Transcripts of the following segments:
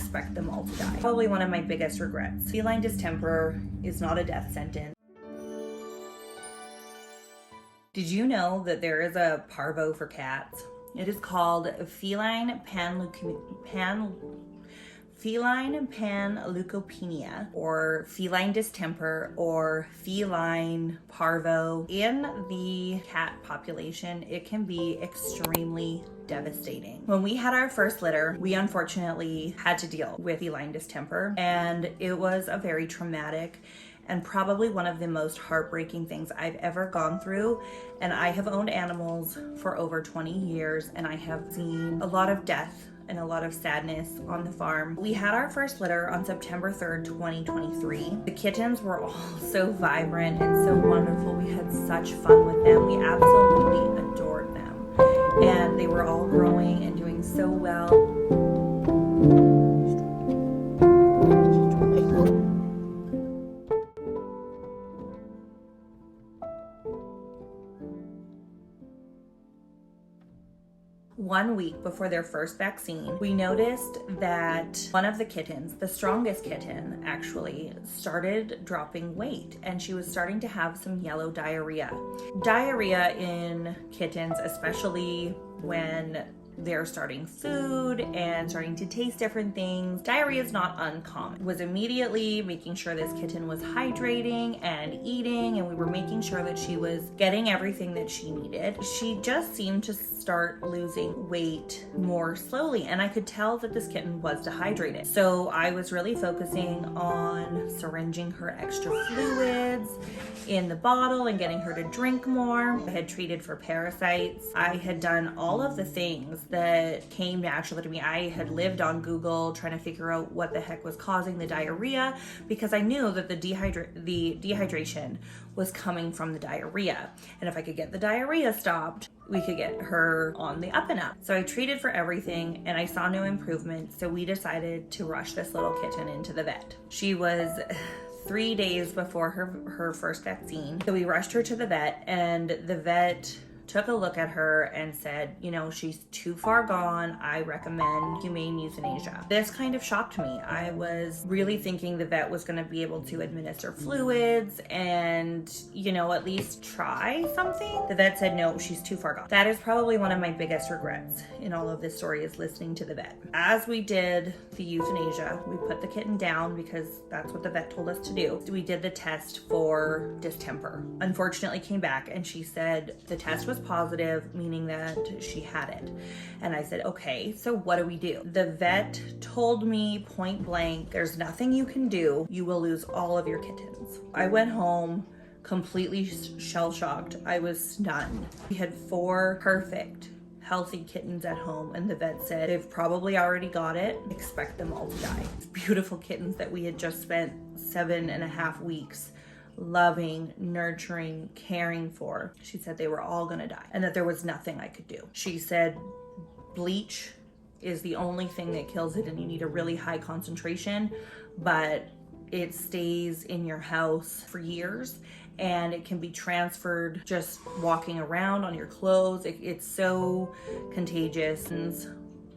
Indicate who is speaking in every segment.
Speaker 1: expect them all to die. Probably one of my biggest regrets. Feline distemper is not a death sentence. Did you know that there is a parvo for cats? It is called Feline Panleukopenia, or feline distemper, or feline parvo. In the cat population, it can be extremely devastating. When we had our first litter, we unfortunately had to deal with feline distemper, and it was a very traumatic and probably one of the most heartbreaking things I've ever gone through. And I have owned animals for over 20 years, and I have seen a lot of death and a lot of sadness on the farm. We had our first litter on September 3rd, 2023. The kittens were all so vibrant and so wonderful. We had such fun with them. We absolutely adored them. And they were all growing and doing so well. One week before their first vaccine, we noticed that one of the kittens, the strongest kitten actually, started dropping weight, and she was starting to have some yellow diarrhea. Diarrhea in kittens, especially when they're starting food and starting to taste different things, diarrhea is not uncommon. Was immediately making sure this kitten was hydrating and eating, and we were making sure that she was getting everything that she needed. She just seemed to start losing weight more slowly, and I could tell that this kitten was dehydrated. So I was really focusing on syringing her extra fluids in the bottle and getting her to drink more. I had treated for parasites. I had done all of the things that came naturally to me. I had lived on Google trying to figure out what the heck was causing the diarrhea, because I knew that the dehydration was coming from the diarrhea. And if I could get the diarrhea stopped, we could get her on the up and up. So I treated for everything, and I saw no improvement. So we decided to rush this little kitten into the vet. She was 3 days before her first vaccine. So we rushed her to the vet, and the vet took a look at her and said, you know, she's too far gone. I recommend humane euthanasia. This kind of shocked me. I was really thinking the vet was going to be able to administer fluids and, you know, at least try something. The vet said, no, she's too far gone. That is probably one of my biggest regrets in all of this story, is listening to the vet. As we did the euthanasia, we put the kitten down because that's what the vet told us to do. We did the test for distemper. Unfortunately, came back and she said the test was positive, meaning that she had it. And I said, okay, so what do we do? The vet told me point blank, there's nothing you can do. You will lose all of your kittens. I went home completely shell-shocked. I was stunned. We had 4 perfect, healthy kittens at home, and the vet said, they've probably already got it. Expect them all to die. Beautiful kittens that we had just spent 7.5 weeks loving, nurturing, caring for. She said they were all gonna die and that there was nothing I could do. She said bleach is the only thing that kills it, and you need a really high concentration, but it stays in your house for years, and it can be transferred just walking around on your clothes. It's so contagious. And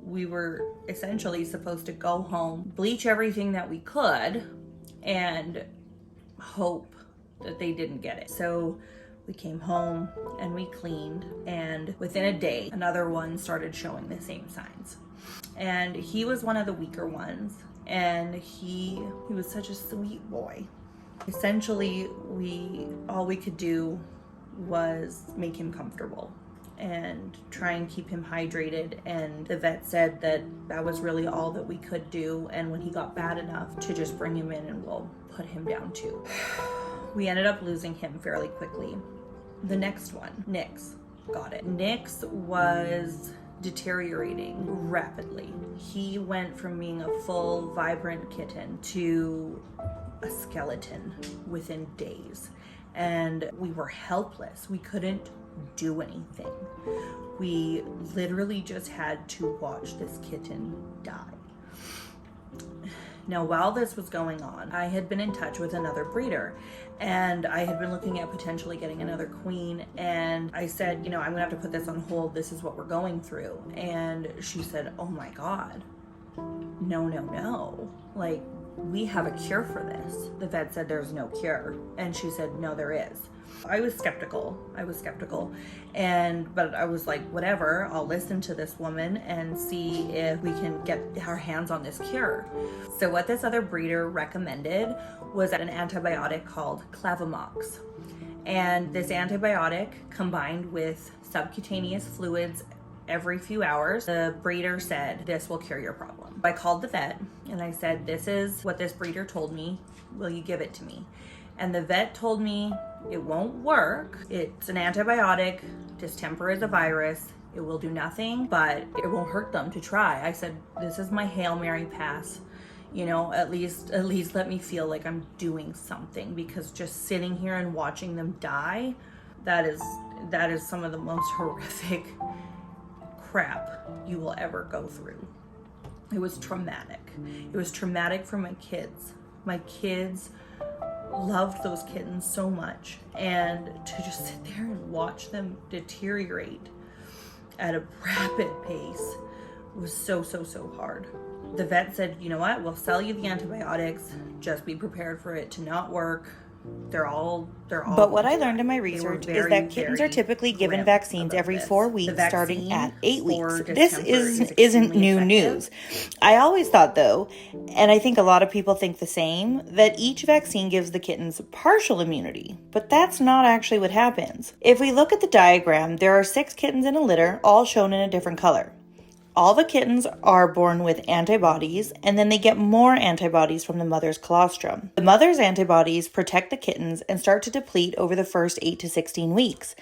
Speaker 1: we were essentially supposed to go home, bleach everything that we could, and hope that they didn't get it. So we came home and we cleaned, and within a day, another one started showing the same signs. And he was one of the weaker ones, and he was such a sweet boy. Essentially, all we could do was make him comfortable and try and keep him hydrated, and the vet said that that was really all that we could do, and when he got bad enough, to just bring him in and we'll put him down too. We ended up losing him fairly quickly. The next one, Nix, got it. Nix was deteriorating rapidly. He went from being a full, vibrant kitten to a skeleton within days, and we were helpless. We couldn't do anything. We literally just had to watch this kitten die. Now, while this was going on, I had been in touch with another breeder, and I had been looking at potentially getting another queen, and I said, you know, I'm gonna have to put this on hold. This is what we're going through. And she said, oh my God, no, no, no. Like, we have a cure for this. The vet said there's no cure. And she said, no, there is. I was skeptical. But I was like, whatever, I'll listen to this woman and see if we can get our hands on this cure. So what this other breeder recommended was an antibiotic called Clavamox. And this antibiotic combined with subcutaneous fluids every few hours, the breeder said, this will cure your problem. I called the vet and I said, this is what this breeder told me. Will you give it to me? And the vet told me it won't work. It's an antibiotic. Distemper is a virus. It will do nothing, but it won't hurt them to try. I said, this is my Hail Mary pass. You know, at least let me feel like I'm doing something, because just sitting here and watching them die, that is some of the most horrific crap you will ever go through. It was traumatic. It was traumatic for my kids. My kids loved those kittens so much, and to just sit there and watch them deteriorate at a rapid pace was so hard. The vet said, you know what, we'll sell you the antibiotics, just be prepared for it to not work. They're all.
Speaker 2: But what I learned in my research is that kittens are typically given vaccines every 4 weeks, starting at 8 weeks. This isn't new news. I always thought, though, and I think a lot of people think the same, that each vaccine gives the kittens partial immunity. But that's not actually what happens. If we look at the diagram, there are 6 kittens in a litter, all shown in a different color. All the kittens are born with antibodies, and then they get more antibodies from the mother's colostrum. The mother's antibodies protect the kittens and start to deplete over the first 8 to 16 weeks.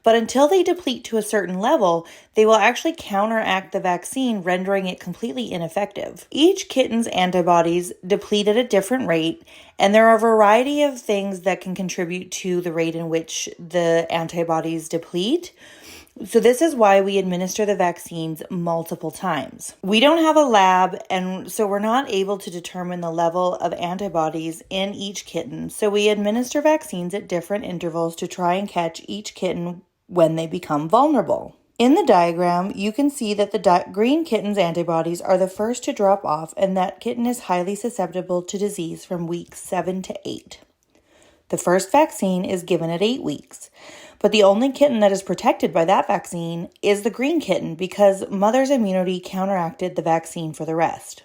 Speaker 2: But until they deplete to a certain level, they will actually counteract the vaccine, rendering it completely ineffective. Each kitten's antibodies deplete at a different rate, and there are a variety of things that can contribute to the rate in which the antibodies deplete. So this is why we administer the vaccines multiple times. We don't have a lab, and so we're not able to determine the level of antibodies in each kitten. So we administer vaccines at different intervals to try and catch each kitten when they become vulnerable. In the diagram, you can see that the green kitten's antibodies are the first to drop off, and that kitten is highly susceptible to disease from weeks 7 to 8. The first vaccine is given at 8 weeks. But the only kitten that is protected by that vaccine is the green kitten, because mother's immunity counteracted the vaccine for the rest.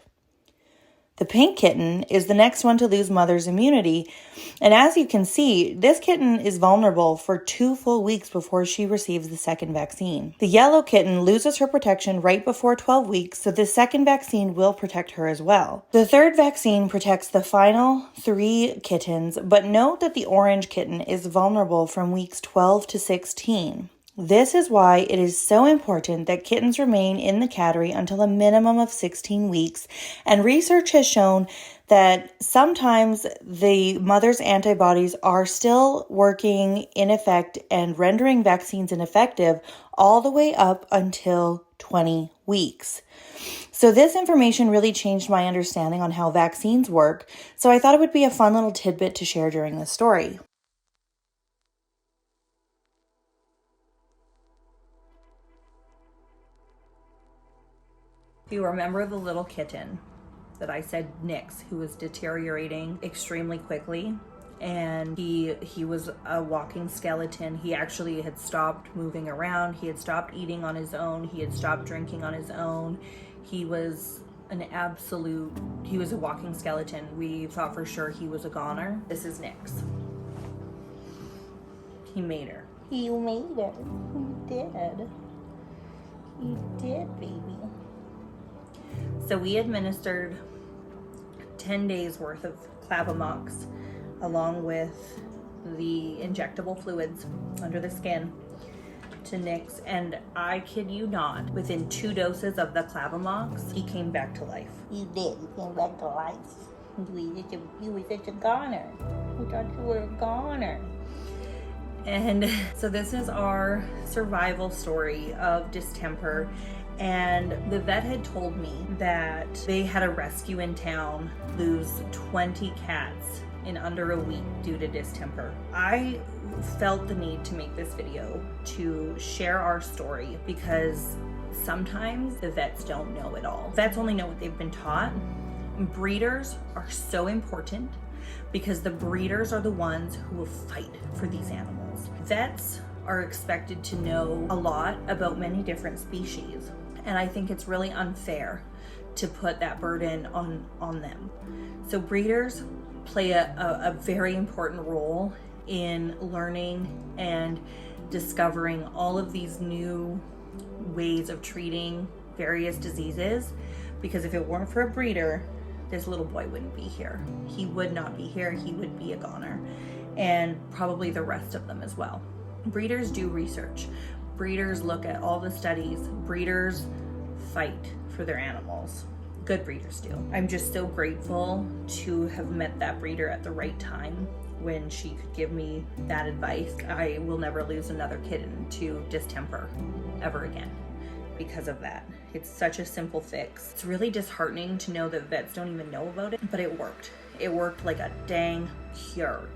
Speaker 2: The pink kitten is the next one to lose mother's immunity, and as you can see, this kitten is vulnerable for 2 full weeks before she receives the second vaccine. The yellow kitten loses her protection right before 12 weeks, so the second vaccine will protect her as well. The third vaccine protects the final 3 kittens, but note that the orange kitten is vulnerable from weeks 12 to 16. This is why it is so important that kittens remain in the cattery until a minimum of 16 weeks, and research has shown that sometimes the mother's antibodies are still working in effect and rendering vaccines ineffective all the way up until 20 weeks. So this information really changed my understanding on how vaccines work, so I thought it would be a fun little tidbit to share during this story.
Speaker 1: If you remember the little kitten that I said, Nix, who was deteriorating extremely quickly, and he was a walking skeleton. He actually had stopped moving around. He had stopped eating on his own. He had stopped drinking on his own. He was a walking skeleton. We thought for sure he was a goner. This is Nix. He made her.
Speaker 2: You made her. You did. You did, baby.
Speaker 1: So we administered 10 days worth of Clavamox along with the injectable fluids under the skin to Nix, and I kid you not, within 2 doses of the Clavamox, he came back to life.
Speaker 2: You did. You came back to life. You were such a goner. We thought you were a goner.
Speaker 1: And so this is our survival story of distemper. And the vet had told me that they had a rescue in town lose 20 cats in under a week due to distemper. I felt the need to make this video to share our story because sometimes the vets don't know it all. Vets only know what they've been taught. Breeders are so important because the breeders are the ones who will fight for these animals. Vets are expected to know a lot about many different species, and I think it's really unfair to put that burden on them. So breeders play a very important role in learning and discovering all of these new ways of treating various diseases, because if it weren't for a breeder, this little boy wouldn't be here. He would not be here. He would be a goner, and probably the rest of them as well. Breeders do research. Breeders look at all the studies. Breeders fight for their animals. Good breeders do. I'm just so grateful to have met that breeder at the right time when she could give me that advice. I will never lose another kitten to distemper ever again because of that. It's such a simple fix. It's really disheartening to know that vets don't even know about it, but it worked. It worked like a dang cure.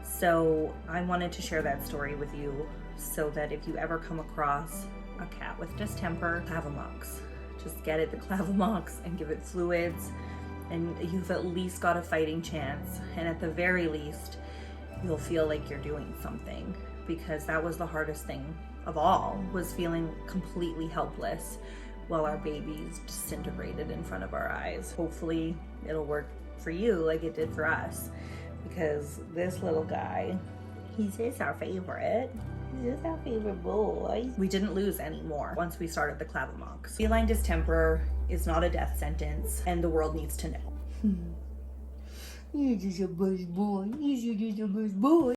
Speaker 1: So I wanted to share that story with you so that if you ever come across a cat with distemper, Clavamox, just get it the Clavamox and give it fluids, and you've at least got a fighting chance. And at the very least, you'll feel like you're doing something, because that was the hardest thing of all, was feeling completely helpless while our babies disintegrated in front of our eyes. Hopefully it'll work for you like it did for us, because this little guy, he's just our favorite. He's just our favorite boy. We didn't lose any more once we started the Clavamox. Feline distemper is not a death sentence, and the world needs to know. You're just a buzz boy. You're just a buzz boy.